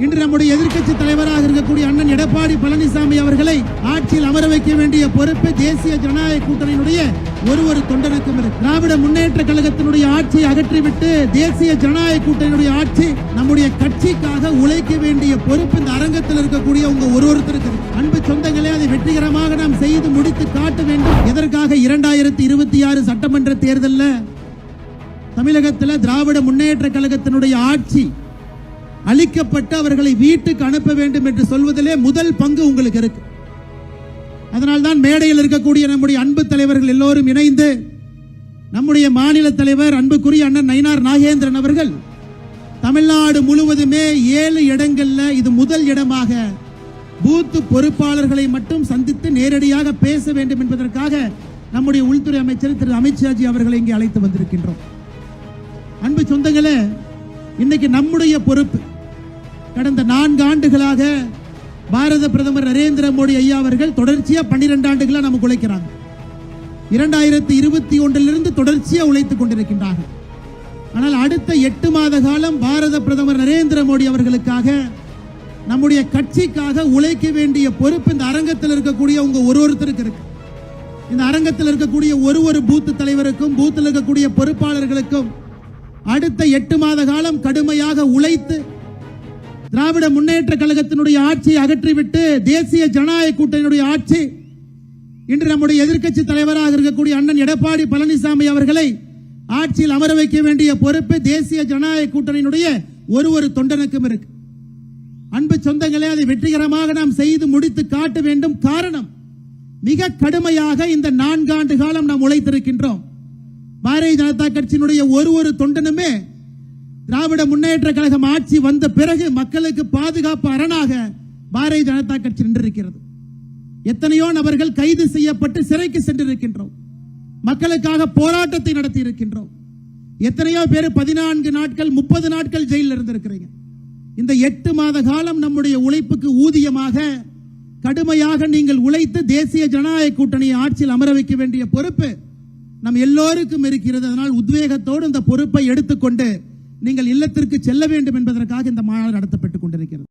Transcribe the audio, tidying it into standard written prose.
இன்று நம்முடைய எதிர்க்கட்சி தலைவராக இருக்கக்கூடிய அண்ணன் எடப்பாடி பழனிசாமி அவர்களை ஆட்சியில் அமர வைக்க வேண்டிய பொறுப்பு தேசிய ஜனநாயக கூட்டணியினுடைய ஒரு தொண்டனுக்கும் இருக்கு. திராவிட முன்னேற்ற கழகத்தினுடைய ஆட்சியை அகற்றிவிட்டு தேசிய ஜனநாயக கூட்டணியினுடைய ஆட்சி நம்முடைய கட்சிக்காக உழைக்க வேண்டிய பொறுப்பு இந்த அரங்கத்தில் இருக்கக்கூடிய உங்க ஒருத்தருக்கு. அன்பு சொந்தங்களே, அதை வெற்றிகரமாக நாம் செய்து முடித்து காட்ட வேண்டும். எதற்காக 2026 சட்டமன்ற தேர்தலில் தமிழகத்தில் திராவிட முன்னேற்ற கழகத்தினுடைய ஆட்சி அளிக்கப்பட்டு அவர்களை வீட்டுக்கு அனுப்ப வேண்டும் என்று சொல்வதிலே முதல் பங்கு உங்களுக்கு இருக்கு. அதனால்தான் மேடையில் இருக்கக்கூடிய நம்முடைய அன்பு தலைவர்கள் எல்லோரும் இணைந்து நம்முடைய மாநில தலைவர் அன்புக்குரிய அண்ணன் நயினார் நாகேந்திரன் அவர்கள் தமிழ்நாடு முழுவதுமே 7 இடங்கள்ல இது முதல் இடமாக பூத்து பொறுப்பாளர்களை மட்டும் சந்தித்து நேரடியாக பேச வேண்டும் என்பதற்காக நம்முடைய உள்துறை அமைச்சர் திரு அமித்ஷாஜி அவர்களை இங்கே அழைத்து வந்திருக்கின்றோம். அன்பு சொந்தங்களே, இன்னைக்கு நம்முடைய பொறுப்பு. கடந்த 4 ஆண்டுகளாக பாரத பிரதமர் நரேந்திர மோடி ஐயா அவர்கள் தொடர்ச்சியா 12 ஆண்டுகளா நமக்கு உழைக்கிறாங்க. 2021 தொடர்ச்சியா உழைத்துக் கொண்டிருக்கின்றார்கள். ஆனால் அடுத்த 8 மாத காலம் பாரத பிரதமர் நரேந்திர மோடி அவர்களுக்காக நம்முடைய கட்சிக்காக உழைக்க வேண்டிய பொறுப்பு இந்த அரங்கத்தில் இருக்கக்கூடிய உங்க ஒருத்தருக்கு இருக்கு. இந்த அரங்கத்தில் இருக்கக்கூடிய ஒரு பூத்து தலைவருக்கும் பூத்தில் இருக்கக்கூடிய பொறுப்பாளர்களுக்கும் அடுத்த 8 மாத காலம் கடுமையாக உழைத்து திராவிட முன்னேற்ற கழகத்தினுடைய ஆட்சியை அகற்றிவிட்டு தேசிய ஜனநாயக கூட்டணியுடைய ஆட்சி இன்று நம்முடைய எதிர்க்கட்சி தலைவராக இருக்கக்கூடிய அண்ணன் எடப்பாடி பழனிசாமி அவர்களை ஆட்சியில் அமர வைக்க வேண்டிய பொறுப்பு தேசிய ஜனநாயக கூட்டணியினுடைய ஒரு தொண்டனுக்கும் இருக்கு. அன்பு சொந்தங்களே, அதை வெற்றிகரமாக நாம் செய்து முடித்து காட்ட வேண்டும். காரணம், மிக கடுமையாக இந்த 4 ஆண்டு காலம் நாம் உழைத்திருக்கின்றோம். பாரதிய ஜனதா கட்சியினுடைய ஒரு தொண்டனுமே திராவிட முன்னேற்ற கழகம் ஆட்சி வந்த பிறகு மக்களுக்கு பாதுகாப்பு அரணாக பாரதிய ஜனதா கட்சி நின்றிருக்கிறது. எத்தனையோ நபர்கள் கைது செய்யப்பட்டு சிறைக்கு சென்றிருக்கின்றோம். மக்களுக்காக போராட்டத்தை நடத்தி இருக்கின்றோம். எத்தனையோ பேர் 14 நாட்கள் 30 நாட்கள் ஜெயிலில் இருந்திருக்கிறீங்க. இந்த 8 மாத காலம் நம்முடைய உழைப்புக்கு ஊதியமாக கடுமையாக நீங்கள் உழைத்து தேசிய ஜனநாயக கூட்டணியை ஆட்சியில் அமர வைக்க வேண்டிய பொறுப்பு நம் எல்லோருக்கும் இருக்கிறது. அதனால் உத்வேகத்தோடு இந்த பொறுப்பை எடுத்துக்கொண்டு நீங்கள் இல்லத்திற்கு செல்ல வேண்டும் என்பதற்காக இந்த மாநாடு நடத்தப்பட்டுக் கொண்டிருக்கிறது.